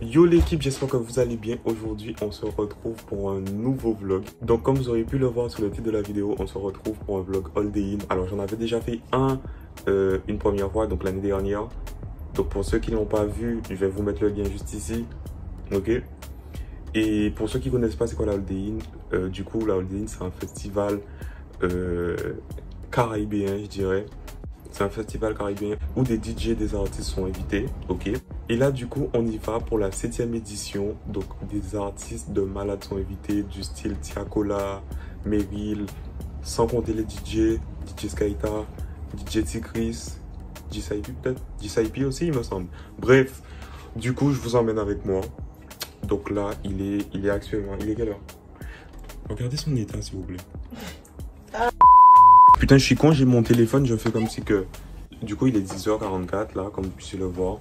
Yo l'équipe, j'espère que vous allez bien. Aujourd'hui, on se retrouve pour un nouveau vlog. Donc comme vous aurez pu le voir sur le titre de la vidéo, on se retrouve pour un vlog All Day In. Alors j'en avais déjà fait une première fois, donc l'année dernière. Donc pour ceux qui ne l'ont pas vu, je vais vous mettre le lien juste ici. Ok. Et pour ceux qui ne connaissent pas c'est quoi la All Day In, du coup la All Day In c'est un festival caribéen je dirais. C'est un festival caribéen où des DJ, des artistes sont invités, ok. Et là, du coup, on y va pour la 7e édition. Donc, des artistes de malades sont invités, du style Tiakola, Meryl, sans compter les DJ Skyta, DJ Tigris, J-Saipi peut-être, J-Saipi aussi, il me semble. Bref, du coup, je vous emmène avec moi. Donc là, il est actuellement, il est quelle heure? Regardez son état, s'il vous plaît. Putain, je suis con, j'ai mon téléphone, je fais comme si que... Du coup, il est 10h44, là, comme vous puissiez le voir.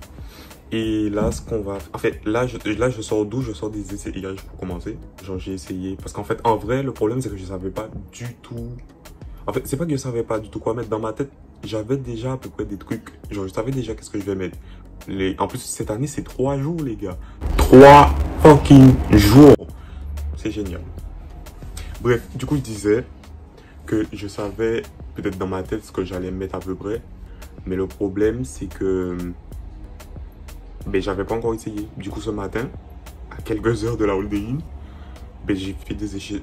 Et là, ce qu'on va... En fait, là, je sors d'où? Je sors des essayages pour commencer. Genre, j'ai essayé. Parce qu'en fait, en vrai, le problème, c'est que je savais pas du tout... En fait, c'est pas que je savais pas du tout quoi mettre dans ma tête. J'avais déjà à peu près des trucs. Genre, je savais déjà qu'est-ce que je vais mettre. En plus, cette année, c'est 3 jours, les gars. 3 fucking jours. C'est génial. Bref, du coup, je disais... que je savais peut-être dans ma tête ce que j'allais mettre à peu près, mais le problème c'est que j'avais pas encore essayé. Du coup ce matin, à quelques heures de la All Day In, j'ai fait des j'ai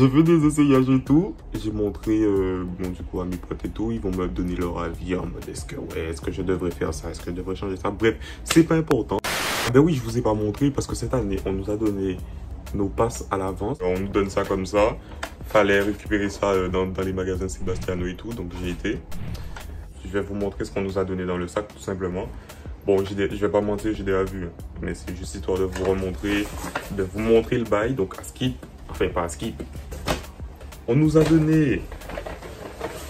fait des essayages et tout. J'ai montré du coup à mes potes et tout, ils vont me donner leur avis en mode est-ce que je devrais faire ça, est-ce que je devrais changer ça. Bref, c'est pas important. Ben oui, je vous ai pas montré parce que cette année on nous a donné nos passes à l'avance. On nous donne ça comme ça. Fallait récupérer ça dans les magasins Sebastiano et tout. Donc j'ai été. Je vais vous montrer ce qu'on nous a donné dans le sac tout simplement. Bon, je vais pas mentir, j'ai déjà vu. Mais c'est juste histoire de vous remontrer, de vous montrer le bail. Donc à Skip, enfin pas à Skip. On nous a donné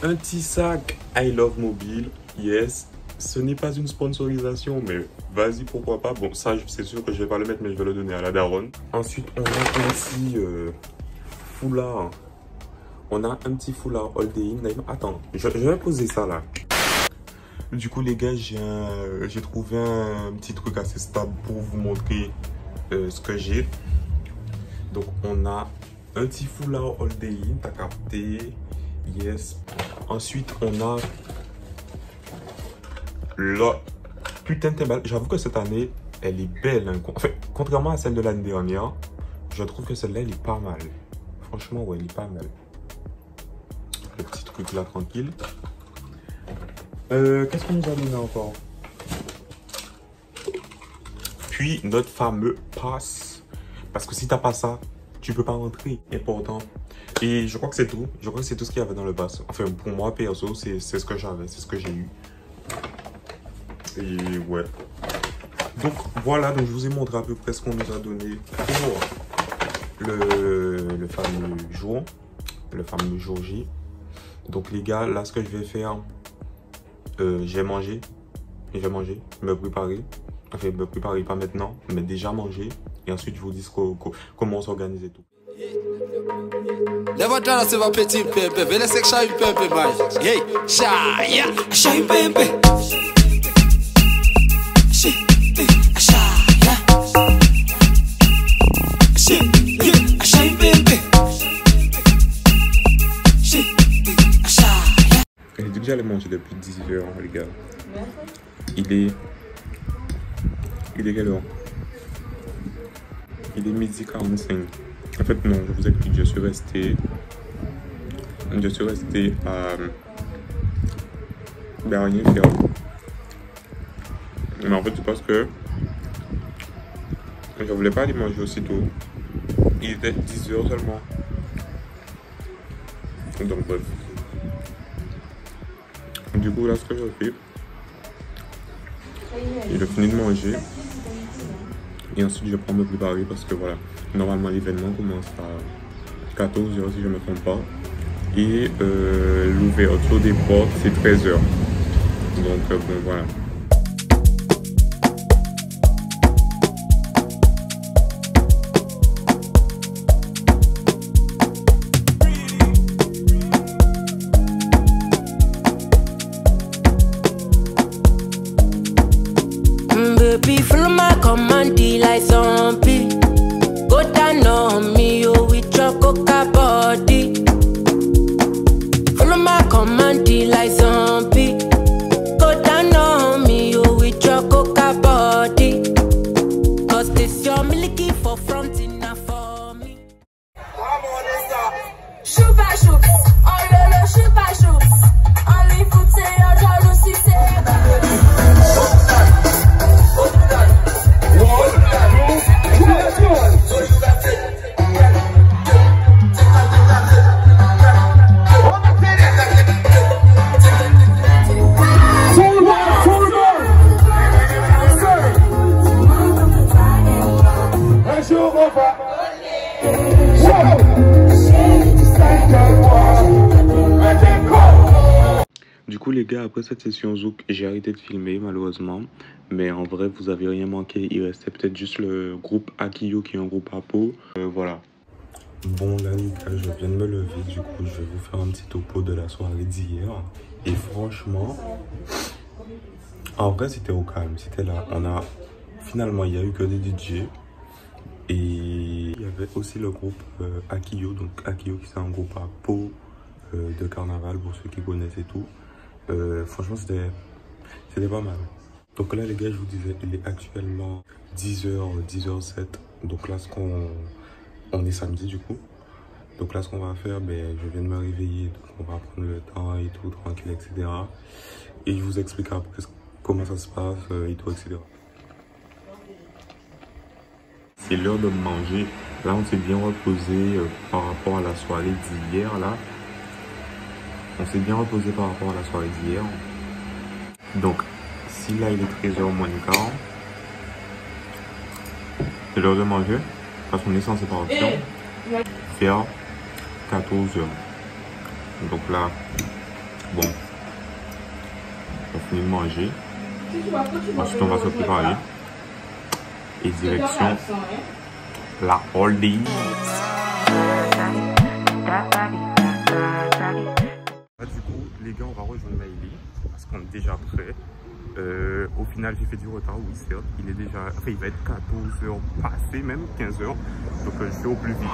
un petit sac I Love Mobile. Yes. Ce n'est pas une sponsorisation, mais vas-y, pourquoi pas. Bon, ça, c'est sûr que je vais pas le mettre, mais je vais le donner à la daronne. Ensuite, on a aussi foulard. On a un petit foulard All Day In. Attends, je vais poser ça là. Du coup, les gars, j'ai trouvé un petit truc assez stable pour vous montrer ce que j'ai. Donc, on a un petit foulard All Day In. T'as capté? Yes. Ensuite, on a... là, putain de belle. J'avoue que cette année, elle est belle. Hein. Enfin, contrairement à celle de l'année dernière, je trouve que celle-là, elle est pas mal. Franchement, ouais, elle est pas mal. Le petit truc là, tranquille. Qu'est-ce qu'on nous a donné encore? Puis, notre fameux pass. Parce que si t'as pas ça, tu peux pas rentrer. Important. Et je crois que c'est tout. Je crois que c'est tout ce qu'il y avait dans le pass. Enfin, pour moi, perso, c'est ce que j'avais. C'est ce que j'ai eu. Et ouais. Donc voilà, donc je vous ai montré à peu près ce qu'on nous a donné pour le fameux jour. Le fameux jour J. Donc les gars, là ce que je vais faire, j'ai mangé. Me préparer. Enfin, me préparer pas maintenant, mais déjà manger. Et ensuite je vous dis comment on s'organise et tout. Leva dala se va petit pepe, vele sek chai pepe mais. Hey, chai pepe. J'ai dit que j'allais manger depuis 10h, les gars. Il est quelle heure? Il est midi 45. En fait, non, je vous explique, je suis resté à rien faire. Mais en fait, c'est parce que je voulais pas aller manger aussitôt. Il était 10h seulement. Donc bref. Du coup, là, ce que je fais, je finis de manger. Et ensuite, je prends me préparer parce que voilà, normalement, l'événement commence à 14h si je ne me trompe pas. Et l'ouverture des portes, c'est 13h. Donc, bon, voilà. baby, follow my command like zombie. Go down on me, oh, with your coca body. Follow my command like zombie. Go down on me, oh, with your coca body. Cause this your milky for front enough for me. Shoot by shoot, oh no no, shoot by shoot. Only foot say your jaru si Du coup les gars, après cette session Zouk, j'ai arrêté de filmer malheureusement. Mais en vrai, vous avez rien manqué. Il restait peut-être juste le groupe Akiyo qui est un groupe à peau. Voilà. Bon là les gars, je viens de me lever. Du coup, je vais vous faire un petit topo de la soirée d'hier. Et franchement, en vrai c'était au calme. C'était là. Finalement, il n'y a eu que des DJ. Et il y avait aussi le groupe Akiyo. Donc Akiyo qui c'est un groupe à peau de carnaval pour ceux qui connaissent et tout. Franchement c'était pas mal. Donc là les gars, je vous disais, il est actuellement 10h07. Donc là on est samedi du coup. Donc là ce qu'on va faire, je viens de me réveiller. Donc on va prendre le temps et tout, tranquille, etc. Et je vous explique après comment ça se passe et tout, etc. C'est l'heure de manger. Là on s'est bien reposé par rapport à la soirée d'hier là. On s'est bien reposé par rapport à la soirée d'hier. Donc, si là il est 13h moins le quart, c'est l'heure de manger. Parce qu'on est censé par option faire 14h. Donc là, bon, on finit de manger. Ensuite, on va se préparer. Et direction la holding. Du coup, les gars, on va rejoindre Maëlie parce qu'on est déjà prêt. Au final, j'ai fait du retard, oui, certes. Il va être 14h passé, même 15h. Donc, je fais au plus vite.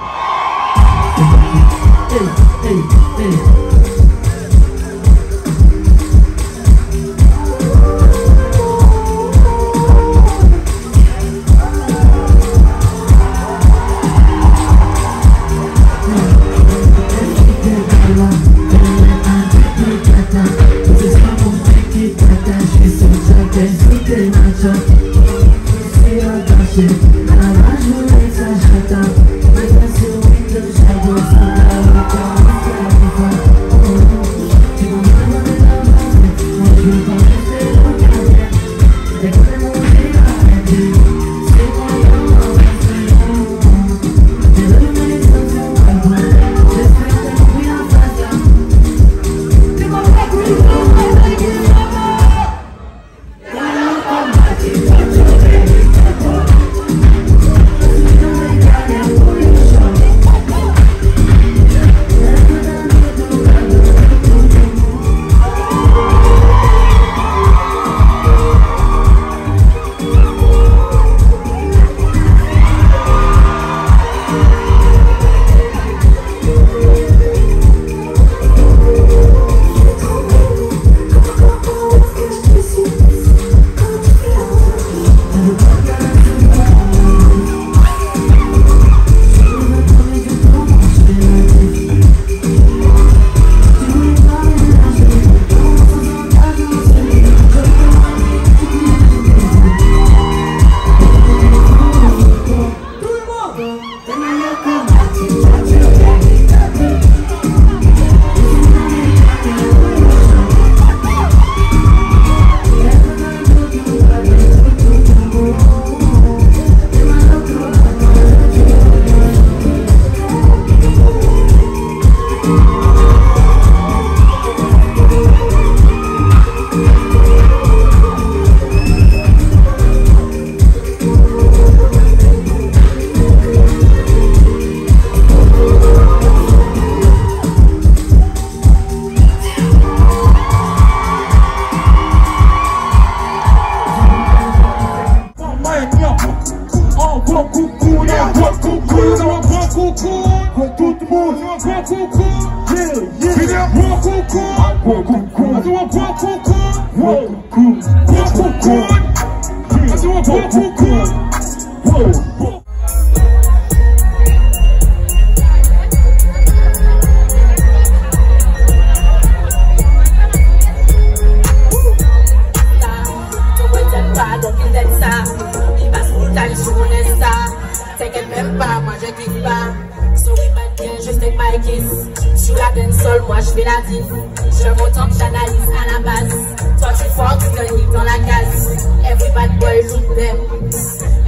Sur la dancehall, moi je fais la diff. Je monte en j'analyse à la base. Toi tu forces, tu gagnes dans la case. Every bad boy look them.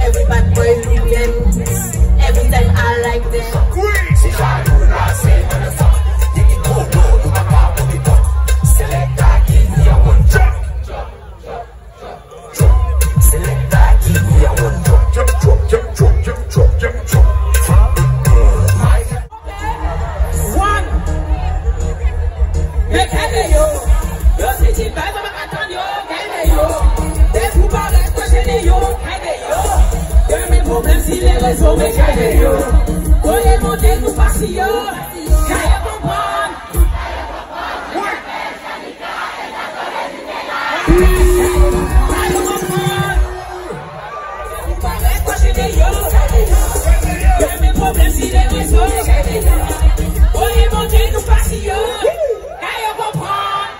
Every bad boy look them. Every time I like them. Si j'arrive là, c'est dans le sang. Dès qu'il trop d'eau, nous va pas pour des temps. Selecta qui dit à one drop. Selecta qui dit à one drop. Si les réseaux me caillent yo, voyez monter nous passer yo, caillez comprendre. Vous parlez quoi chez les yo, que mes problèmes si les réseaux me caillent yo, voyez monter nous passer yo, caillez comprendre.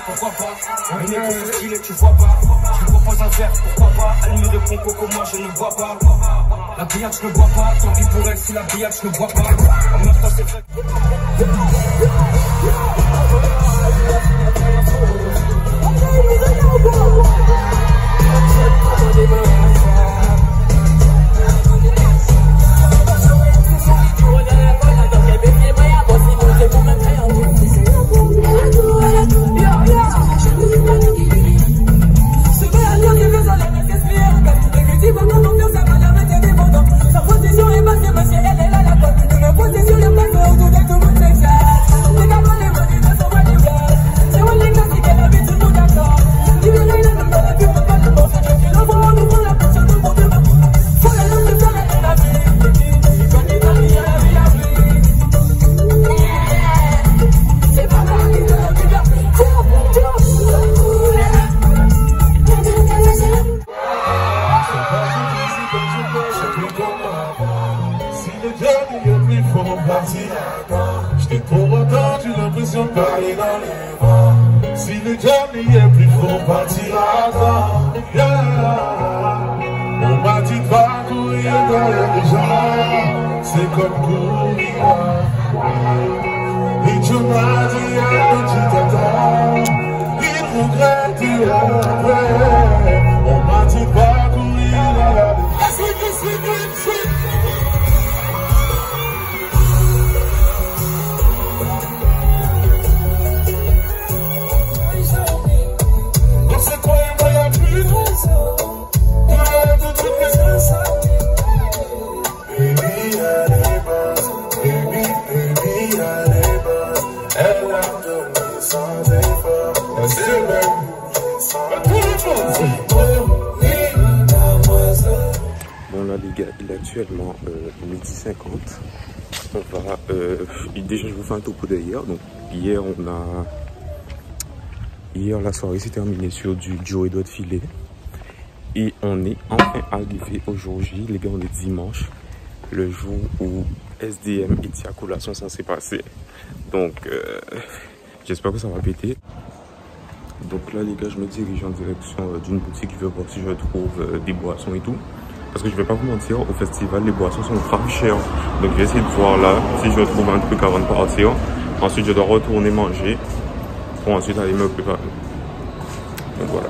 Pourquoi pas? Un nez pour stylé, tu vois pas. Tu proposes un verre, pourquoi pas? Allumé de conco comme moi, je ne bois pas. La billard, je ne bois pas. Tant pis pour elle, si la billard, je ne bois pas. En même temps, c'est vrai. J't'ai trop entendu l'impression de parler dans les vents. Si le journey est plus fort, on partira dans. On m'a dit de pas courir derrière les gens. C'est comme courir. Et tu m'as dit un petit état. Il regrette après. On m'a dit pas courir à la vie. C'est quoi un voyage plus long? Baby, elle est bonne. Baby, elle est bonne. Elle a donné sans effort. Elle s'est même bon là les gars, il est actuellement 12h50. On va déjà je vous fais un topo d'hier. Donc hier la soirée s'est terminée sur du Joe Edouard filet. Et on est enfin arrivé au jour J. Les gars, on est dimanche, le jour où SDM et Tiakola sont censés passer. Donc j'espère que ça va péter. Donc là les gars, je me dirige en direction d'une boutique. Je vais voir si je trouve des boissons et tout. Parce que je vais pas vous mentir, au festival les boissons sont grave chères. Donc je vais essayer de voir là si je trouve un truc avant de partir. Ensuite je dois retourner manger pour ensuite aller me préparer. Donc voilà.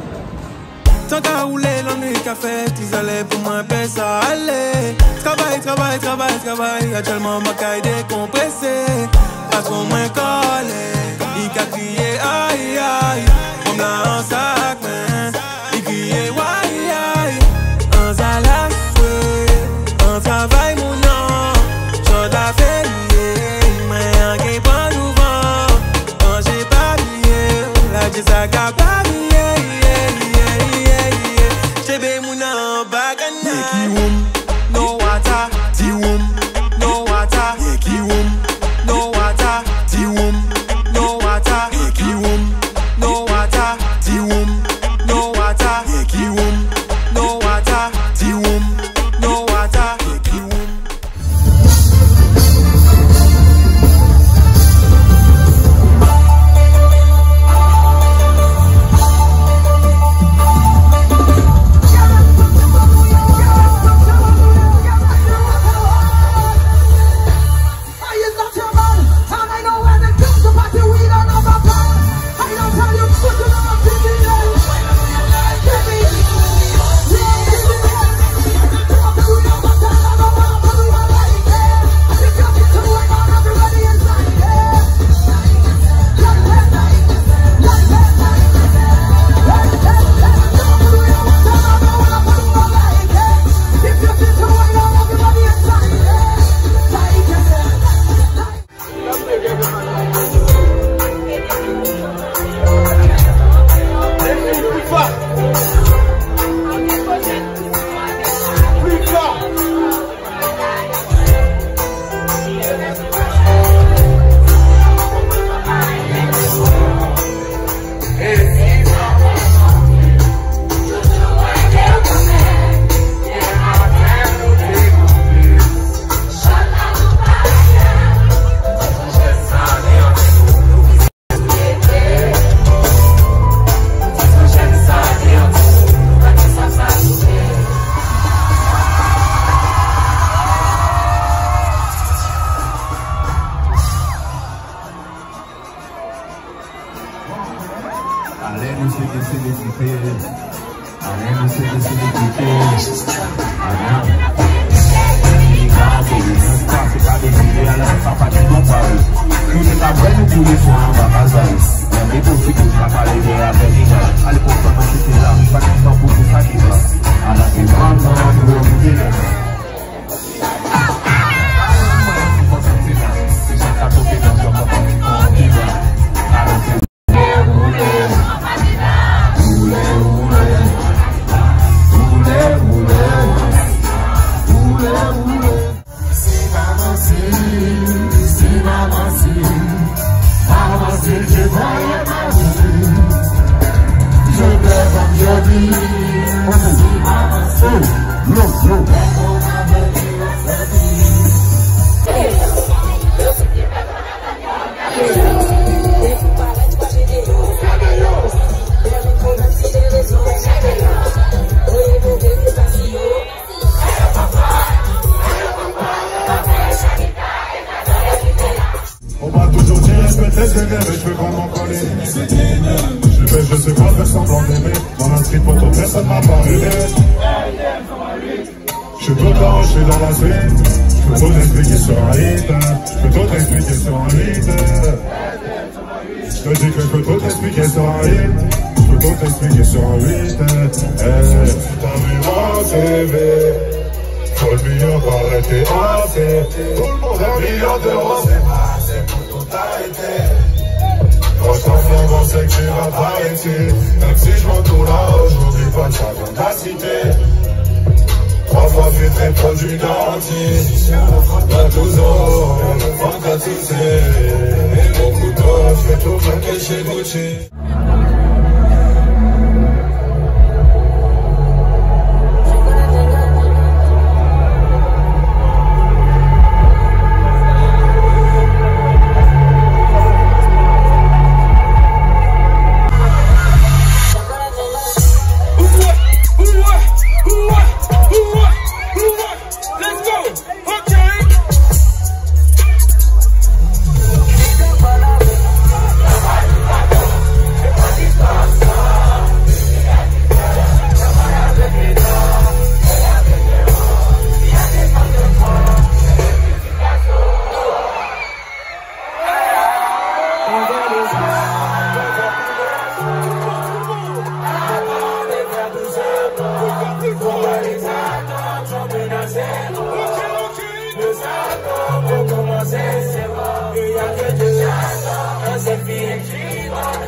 Tant qu'à rouler, l'ennui qu'a fait, ils allaient pour moi, ben ça allait. Travail, actuellement ma caille décompressée. Pas trop moins collé, il a crié aïe aïe. Comme là en sac, mais il criait aïe aïe. En salas, en travail, mon nom, j'en ai fait lier. Mais en game pas souvent, quand j'ai pas lié, là j'ai ça qu'a pas lié. No water, tea womb. No water, tea womb. No water, tea womb. No water, tea womb. No water, tea womb. No water, tea womb. No water, tea womb. No water, tea womb. Je personne m'a parlé. Je peux t'enchaîner dans la suite. Je peux tout expliquer sur un hit. Je peux tout expliquer sur un hit. Je te dis que je peux tout expliquer sur un hit. Je peux tout expliquer sur un hit. T'as vu mon CV. Tout le million paraît t'es assez. Tout le monde a 1 million d'euros. C'est pas assez pour tout arrêter. Franchement, on sait que tu vas pas ici. Même si je m'en tourne là-haut, j'oublie pas de chacun de la cité. 3 fois plus très produit garanti. Pas 12 ans, fantastisé. Mon couteau, je fais tout flanquer chez Gucci.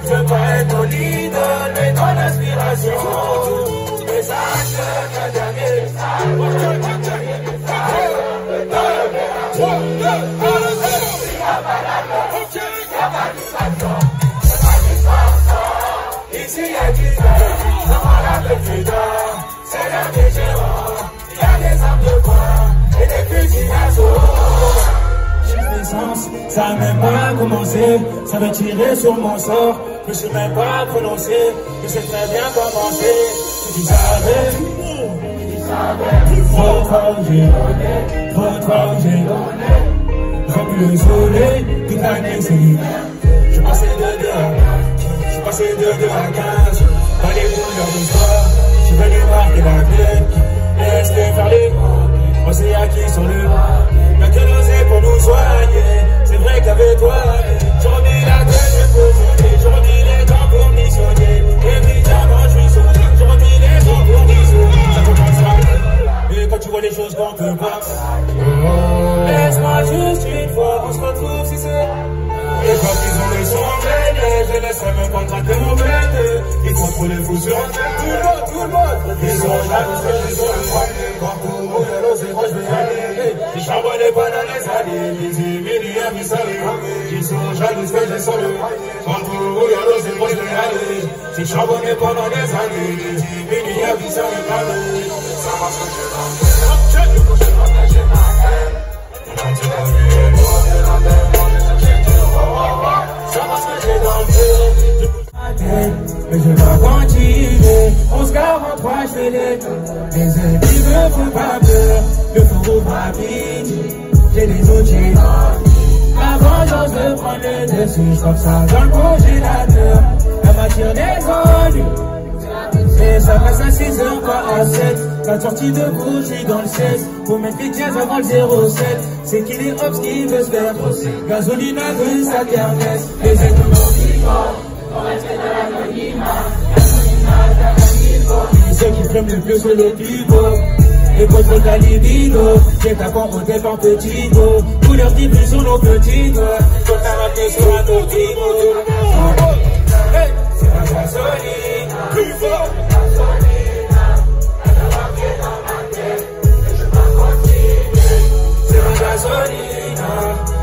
Je veux pas être ton idole, mais ton inspiration. Mais sache que dernier ici y'a du temps, dans la petite dame, c'est l'un des géants. Il y a des armes de poing et des petits assauts. Ça n'a même pas commencé, ça veut tirer sur mon sort. Je sais même pas prononcer, je sais très bien commencer. Tu savais, trop fort j'ai donné, trop fort j'ai donné. J'aurais pu le soleil, toute l'année c'est l'hiver. Je passais de 2 à 15, je passais de 2 à 15. Dans les couleurs du soir, je vais les marquer la clé. Laisse-les faire les mots, on sait à qui sont le y'a que l'osé pour nous soigner. C'est vrai qu'avec toi, j'en ai la tête, je peux tourner. J'en ai les temps pour missionner. Évidemment, je suis sauvé. J'en ai les temps pour missionner. Ça commence à. Et quand tu vois les choses qu'on peut pas. Laisse-moi juste une fois, on se retrouve si c'est. Et quand ils ont les sons mêlés, je laisse me contracter mon bête. Ils contrôlent les fous sur terre. Tout le monde. Ils sont jaloux, ils sont le premier. Quand pour vous, c'est moi je vais y aller. Ils charbonnent pas dans les années. Ils sont jaloux que j'ai sur le quand vous c'est moi je vais aller. Si charbonné pendant des années, les 10 milliards qui sont les palais. Ça va ce que je vais faire. Je vais j'ai ma peine. Quand tu vas vivre, la ça va ce que j'ai dans le cœur. Mais je vais continuer. On se 43, je fais les temps. Les ennemis me font pas peur. Le fourreau rapide. J'ai des outils. La vengeance veut prendre le dessus, je trouve ça dans le congélateur. La matière des ennuis. Et ça passe à 6h, pas à 7. La sortie de cours, je suis dans le 16. Faut mettre les 15 avant le 07. C'est qu'il est obs qui veut se faire brosser. Gasoline à 2, sa kermesse. Les êtres vivants, on reste dans l'anonymat. Ceux qui prennent le plus sur le pivot. Et contre ta libido, j'ai ta con au départ petit go. Couleur qui plus sur nos petits doigts. Quand t'as rappelé sur un petit mot. C'est la gasoline, plus fort. C'est la gasoline,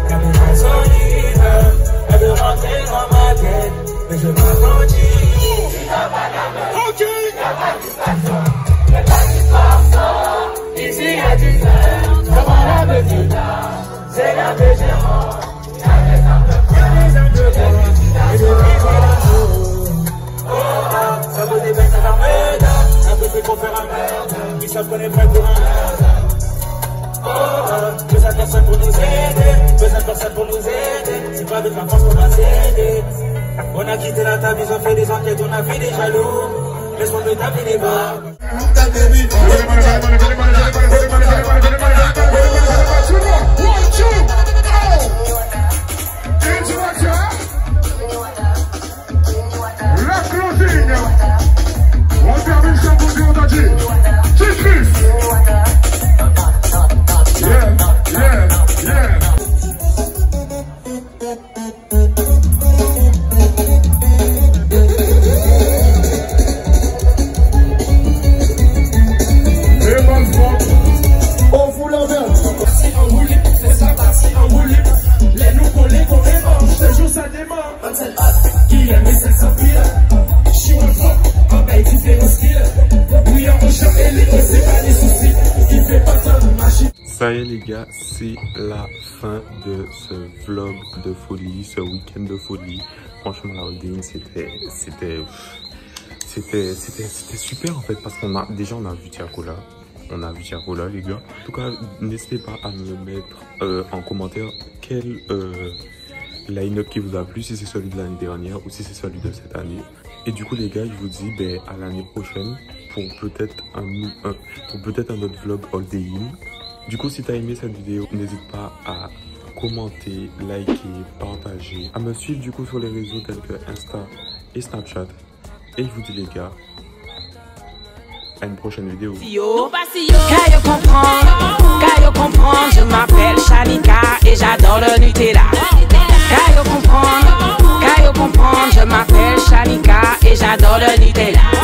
la gasoline. Elle veut rentrer dans ma tête, mais je m'apprentis. Ok. Ici y'a du fer, comment la petite dame, c'est la végément. Y'a des armes de poing, et de briser la joue. Oh ah, ça vaut des bêtes à la merde, un peu fait pour faire un merde, ils savent qu'on est prêt pour un merde. Oh ah, besoin de personne pour nous aider, besoin de personne pour nous aider, c'est pas de la France qu'on va s'aider. On a quitté la table, ils ont fait des enquêtes, on a fait des jaloux. laisse-moi me taper les barres. La closing. On termine sans bouger, on t'a dit. Titrus. Yeah, yeah, yeah. On fout l'envers. C'est en roulé, c'est ça, c'est en roulé. Les nous collés qu'on démarre, je te jure ça démarre. Qui aime cette sapire? Je suis un fuck, en bail différents styles. Oui, en champ et les c'est pas des soucis. Il fait pas ça de machine. Ça y est les gars, c'est la fin de ce vlog de folie, ce week-end de folie. Franchement la holding c'était super en fait parce qu'on a déjà on a vu Tiakola. On a vu Tiakola les gars. En tout cas, n'hésitez pas à me mettre en commentaire quel line-up qui vous a plu, si c'est celui de l'année dernière ou si c'est celui de cette année. Et du coup les gars, je vous dis à l'année prochaine pour peut-être un autre vlog All Day In. Du coup, si tu as aimé cette vidéo, n'hésite pas à commenter, liker, partager, à me suivre du coup sur les réseaux tels que Insta et Snapchat. Et je vous dis les gars, à une prochaine vidéo. Caillou comprendre, je m'appelle Shanika et j'adore le Nutella. Caillou comprendre, je m'appelle Shanika et j'adore le Nutella.